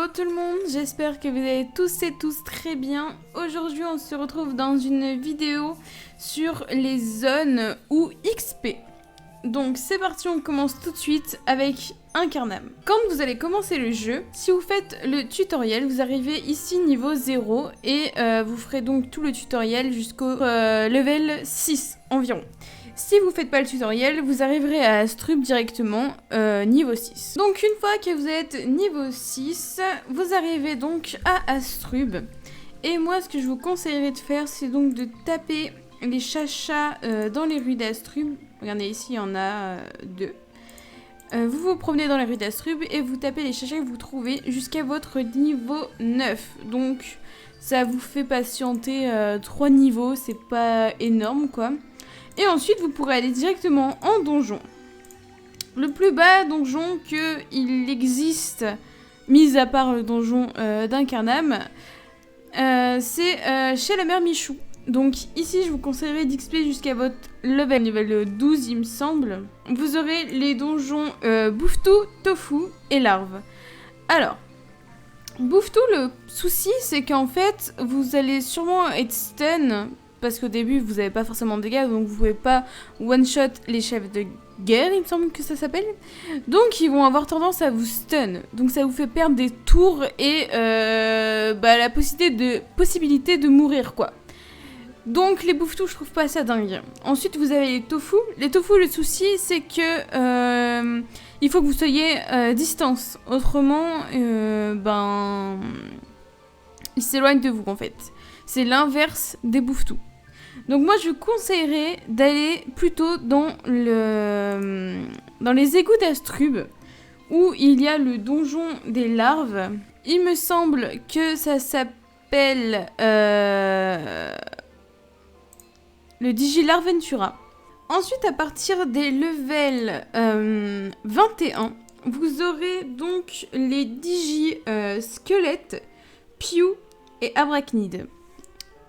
Hello tout le monde, j'espère que vous allez tous et tous très bien. Aujourd'hui on se retrouve dans une vidéo sur les zones ou XP. Donc c'est parti, on commence tout de suite avec Incarnam. Quand vous allez commencer le jeu, si vous faites le tutoriel, vous arrivez ici niveau 0 et vous ferez donc tout le tutoriel jusqu'au level 6 environ. Si vous faites pas le tutoriel, vous arriverez à Astrub directement niveau 6. Donc une fois que vous êtes niveau 6, vous arrivez donc à Astrub. Et moi ce que je vous conseillerais de faire, c'est donc de taper les chachas dans les rues d'Astrub. Regardez ici, il y en a deux. Vous vous promenez dans les rues d'Astrub et vous tapez les chachas que vous trouvez jusqu'à votre niveau 9. Donc ça vous fait patienter 3 niveaux, c'est pas énorme quoi. Et ensuite, vous pourrez aller directement en donjon. Le plus bas donjon qu'il existe, mis à part le donjon d'Incarnam, c'est chez la mère Michou. Donc ici, je vous conseillerais d'XP jusqu'à votre level 12, il me semble. Vous aurez les donjons Bouffetou, Tofu et Larve. Alors, Bouffetou, le souci, c'est qu'en fait, vous allez sûrement être stun. Parce qu'au début, vous n'avez pas forcément de dégâts, donc vous pouvez pas one-shot les chefs de guerre, il me semble que ça s'appelle. Donc ils vont avoir tendance à vous stun. Donc ça vous fait perdre des tours et la possibilité de mourir, quoi. Donc les bouffetous, je trouve pas ça dingue. Ensuite, vous avez les tofu. Les tofu, le souci, c'est que il faut que vous soyez distance. Autrement, ils s'éloignent de vous, en fait. C'est l'inverse des bouffetous. Donc moi, je conseillerais d'aller plutôt dans les égouts d'Astrub, où il y a le donjon des larves. Il me semble que ça s'appelle le Digilarventura. Ensuite, à partir des levels 21, vous aurez donc les Digi-squelettes, Pew et Arachnide.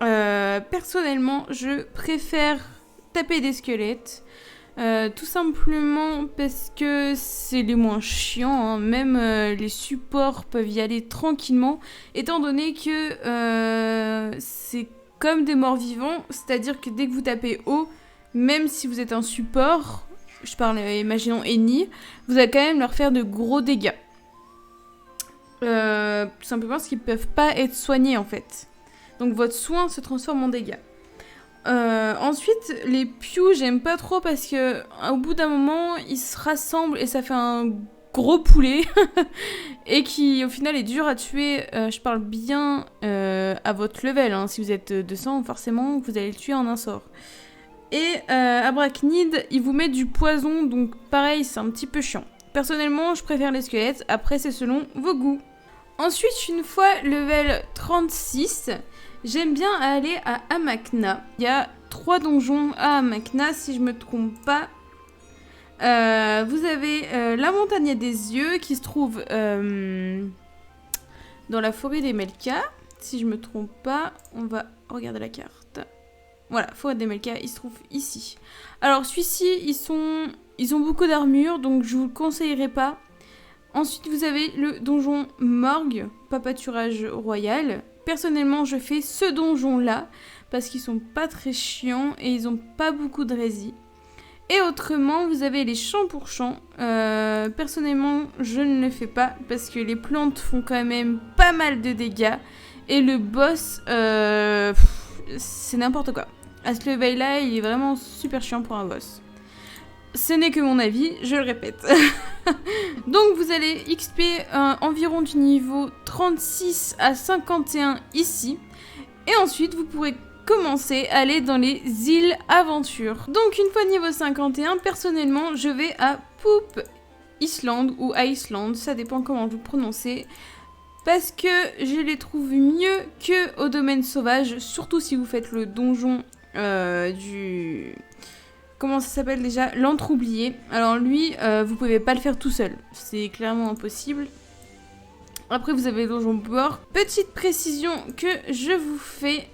Personnellement, je préfère taper des squelettes, tout simplement parce que c'est les moins chiants, hein. Même les supports peuvent y aller tranquillement, étant donné que c'est comme des morts vivants, c'est-à-dire que dès que vous tapez haut, même si vous êtes un support, je parle, imaginons Eni, vous allez quand même leur faire de gros dégâts. Tout simplement parce qu'ils peuvent pas être soignés en fait. Donc votre soin se transforme en dégâts. Ensuite, les Pew, j'aime pas trop parce que au bout d'un moment, ils se rassemblent et ça fait un gros poulet et qui au final est dur à tuer. Je parle bien à votre level. Hein. Si vous êtes 200, forcément, vous allez le tuer en un sort. Et Arachnide, il vous met du poison, donc pareil, c'est un petit peu chiant. Personnellement, je préfère les squelettes. Après, c'est selon vos goûts. Ensuite, une fois level 36, j'aime bien aller à Amakna. Il y a 3 donjons à Amakna, si je me trompe pas. Vous avez la montagne des yeux qui se trouve dans la forêt des Melka. Si je me trompe pas, on va regarder la carte. Voilà, forêt des Melka, il se trouve ici. Alors celui-ci, ils ont beaucoup d'armure, donc je vous le conseillerais pas. Ensuite, vous avez le donjon Morgue, pas pâturage royal. Personnellement, je fais ce donjon-là, parce qu'ils sont pas très chiants et ils ont pas beaucoup de rési. Et autrement, vous avez les champs pour champs. Personnellement, je ne le fais pas, parce que les plantes font quand même pas mal de dégâts. Et le boss, c'est n'importe quoi. À ce level-là, il est vraiment super chiant pour un boss. Ce n'est que mon avis, je le répète. Donc vous allez XP environ du niveau 36 à 51 ici. Et ensuite vous pourrez commencer à aller dans les îles aventures. Donc une fois niveau 51, personnellement je vais à Poop Island ou Iceland, ça dépend comment vous prononcez. Parce que je les trouve mieux que au domaine sauvage, surtout si vous faites le donjon du... Comment ça s'appelle déjà? L'antre oublié. Alors lui, vous pouvez pas le faire tout seul. C'est clairement impossible. Après, vous avez le donjon bord. Petite précision que je vous fais.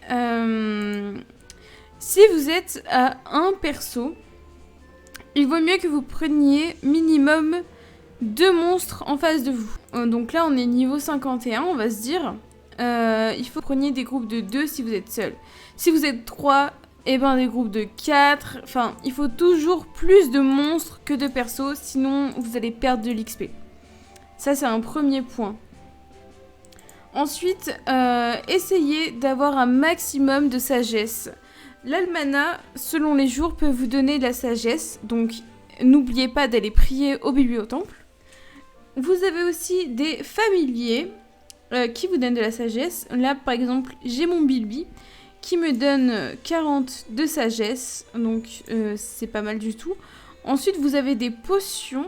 Si vous êtes à un perso, il vaut mieux que vous preniez minimum 2 monstres en face de vous. Donc là, on est niveau 51, on va se dire. Il faut prendre des groupes de 2 si vous êtes seul. Si vous êtes 3, et ben des groupes de 4. Enfin, il faut toujours plus de monstres que de persos, sinon vous allez perdre de l'XP. Ça, c'est un premier point. Ensuite, essayez d'avoir un maximum de sagesse. L'almanach, selon les jours, peut vous donner de la sagesse. Donc, n'oubliez pas d'aller prier au bibliotemple. Vous avez aussi des familiers qui vous donnent de la sagesse. Là, par exemple, j'ai mon Bilby qui me donne 40 de sagesse. Donc, c'est pas mal du tout. Ensuite, vous avez des potions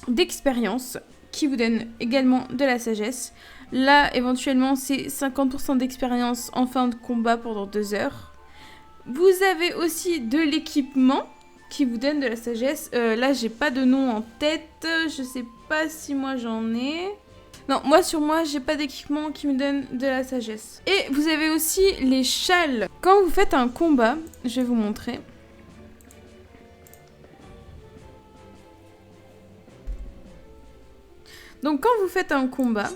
d'expérience qui vous donnent également de la sagesse. Là, éventuellement, c'est 50% d'expérience en fin de combat pendant 2 heures. Vous avez aussi de l'équipement qui vous donne de la sagesse. Là, j'ai pas de nom en tête. Je sais pas si moi j'en ai. Non, sur moi, j'ai pas d'équipement qui me donne de la sagesse. Et vous avez aussi les châles. Quand vous faites un combat, je vais vous montrer. Donc, quand vous faites un combat,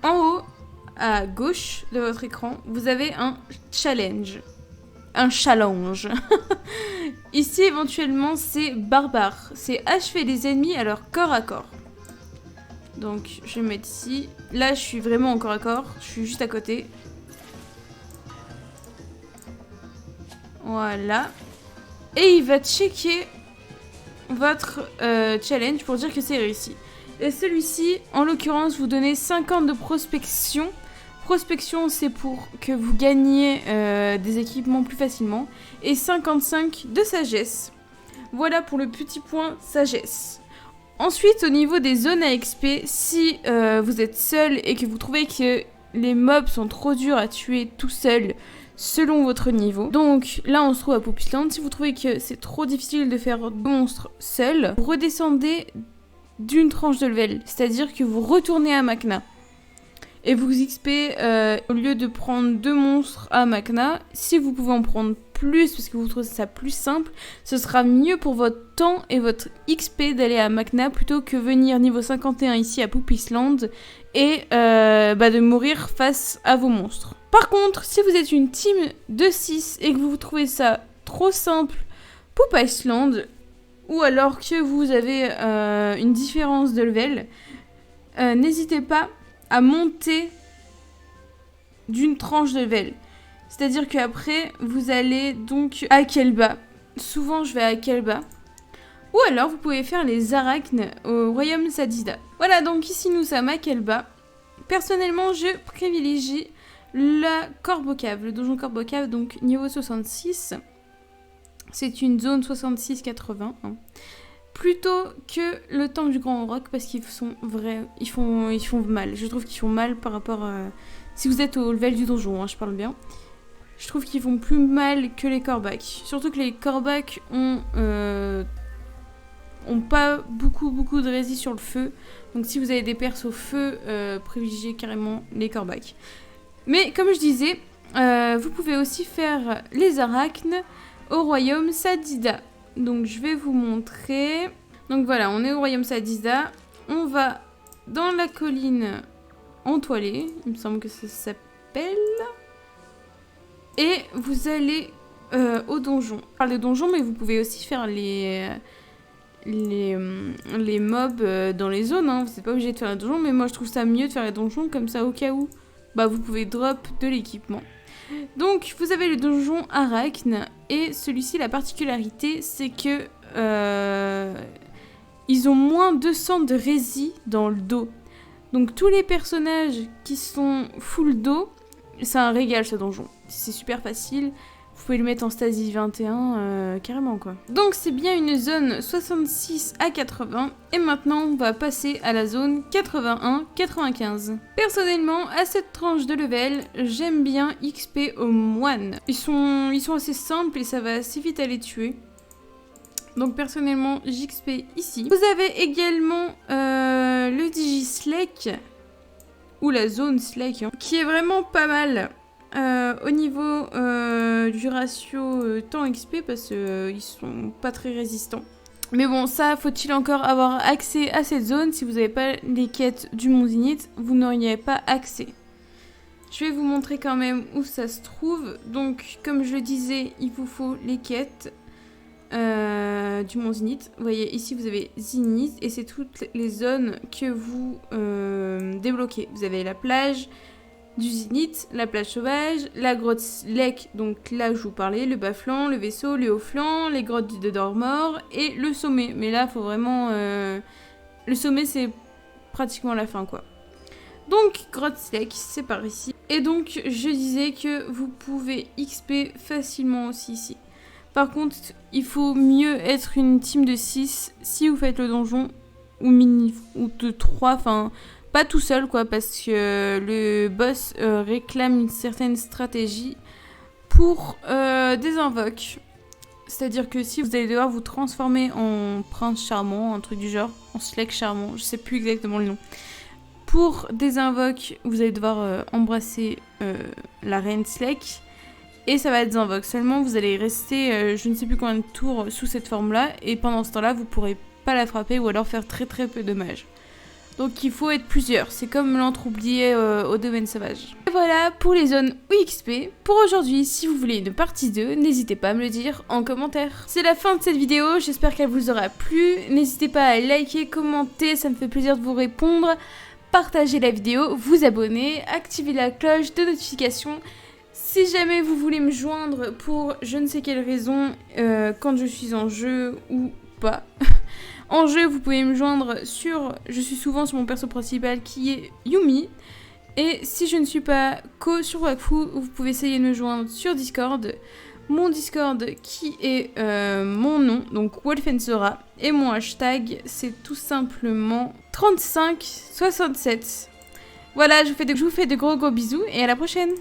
en haut, à gauche de votre écran, vous avez un challenge. Un challenge. Ici, éventuellement, c'est barbare. C'est achever les ennemis à leur corps à corps. Donc, je vais mettre ici. Là, je suis vraiment en corps à corps. Je suis juste à côté. Voilà. Et il va checker votre challenge pour dire que c'est réussi. Et celui-ci, en l'occurrence, vous donnez 50 de prospection. Prospection, c'est pour que vous gagniez des équipements plus facilement. Et 55 de sagesse. Voilà pour le petit point sagesse. Ensuite, au niveau des zones à XP, si vous êtes seul et que vous trouvez que les mobs sont trop durs à tuer tout seul, selon votre niveau. Donc là, on se trouve à Poppysland. Si vous trouvez que c'est trop difficile de faire 2 monstres seuls, vous redescendez d'une tranche de level. C'est-à-dire que vous retournez à Makna. Et vous XP, au lieu de prendre 2 monstres à Makna, si vous pouvez en prendre plus, parce que vous trouvez ça plus simple, ce sera mieux pour votre temps et votre XP d'aller à Makna plutôt que venir niveau 51 ici à Poppysland et de mourir face à vos monstres. Par contre, si vous êtes une team de 6 et que vous trouvez ça trop simple, Poppysland, ou alors que vous avez une différence de level, n'hésitez pas à monter d'une tranche de level. C'est-à-dire qu'après, vous allez donc à Kelba. Souvent, je vais à Kelba. Ou alors, vous pouvez faire les arachnes au royaume Sadida. Voilà, donc ici, nous sommes à Kelba. Personnellement, je privilégie la Corbocave, le donjon Corbocave, donc niveau 66. C'est une zone 66-80. Hein. Plutôt que le temps du Grand Roc, parce qu'ils sont vrais, ils font mal. Je trouve qu'ils font mal par rapport à... Si vous êtes au level du donjon, hein, je parle bien. Je trouve qu'ils font plus mal que les Corbacs. Surtout que les Corbacs ont pas beaucoup de résist sur le feu. Donc si vous avez des perses au feu, privilégiez carrément les Corbacs. Mais comme je disais, vous pouvez aussi faire les arachnes au royaume Sadida. Donc je vais vous montrer. Donc voilà, on est au royaume Sadida. On va dans la colline entoilée. Il me semble que ça s'appelle. Et vous allez au donjon. Je parle de donjon, mais vous pouvez aussi faire les mobs dans les zones. Hein. Vous n'êtes pas obligé de faire les donjons, mais moi je trouve ça mieux de faire les donjons comme ça au cas où. Vous pouvez drop de l'équipement. Donc vous avez le donjon Arachne et celui-ci, la particularité, c'est que ils ont moins 200 de rési dans le dos. Donc tous les personnages qui sont full dos, c'est un régal ce donjon. C'est super facile. Vous pouvez le mettre en Stasis 21, carrément quoi. Donc c'est bien une zone 66 à 80. Et maintenant on va passer à la zone 81-95. Personnellement, à cette tranche de level, j'aime bien XP aux moines. Ils sont assez simples et ça va assez vite à les tuer. Donc personnellement, j'XP ici. Vous avez également le Digislake, ou la zone Slake, hein, qui est vraiment pas mal. Au niveau du ratio temps XP, parce qu'ils sont pas très résistants. Mais bon, ça, faut-il encore avoir accès à cette zone? Si vous n'avez pas les quêtes du Mont Zenith, vous n'auriez pas accès. Je vais vous montrer quand même où ça se trouve. Donc, comme je le disais, il vous faut les quêtes du Mont Zenith. Vous voyez, ici, vous avez Zenith et c'est toutes les zones que vous débloquez. Vous avez la plage du Zénith, la plage sauvage, la grotte Lek, donc là je vous parlais, le bas flanc, le vaisseau, le haut flanc, les grottes de Dormor et le sommet. Mais là, faut vraiment... Le sommet, c'est pratiquement la fin, quoi. Donc, grotte Lek, c'est par ici. Et donc, je disais que vous pouvez XP facilement aussi ici. Par contre, il faut mieux être une team de 6 si vous faites le donjon ou de 3, enfin... Pas tout seul, quoi, parce que le boss réclame une certaine stratégie pour des invoques. C'est-à-dire que si vous allez devoir vous transformer en prince charmant, un truc du genre, en Slek charmant, je sais plus exactement le nom. Pour des invoques, vous allez devoir embrasser la reine Slek. Et ça va être des invoques. Seulement, vous allez rester je ne sais plus combien de tours sous cette forme-là. Et pendant ce temps-là, vous pourrez pas la frapper ou alors faire très très peu de dommages. Donc il faut être plusieurs, c'est comme l'antre oublié au domaine sauvage. Et voilà pour les zones UXP. Pour aujourd'hui, si vous voulez une partie 2, n'hésitez pas à me le dire en commentaire. C'est la fin de cette vidéo, j'espère qu'elle vous aura plu. N'hésitez pas à liker, commenter, ça me fait plaisir de vous répondre. Partagez la vidéo, vous abonner, activez la cloche de notification. Si jamais vous voulez me joindre pour je ne sais quelle raison, quand je suis en jeu ou pas... En jeu, vous pouvez me joindre sur... Je suis souvent sur mon perso principal qui est Yumi. Et si je ne suis pas sur Wakfu, vous pouvez essayer de me joindre sur Discord. Mon Discord qui est mon nom, donc Wolfensora. Et mon hashtag, c'est tout simplement 3567. Voilà, je vous fais de gros bisous et à la prochaine.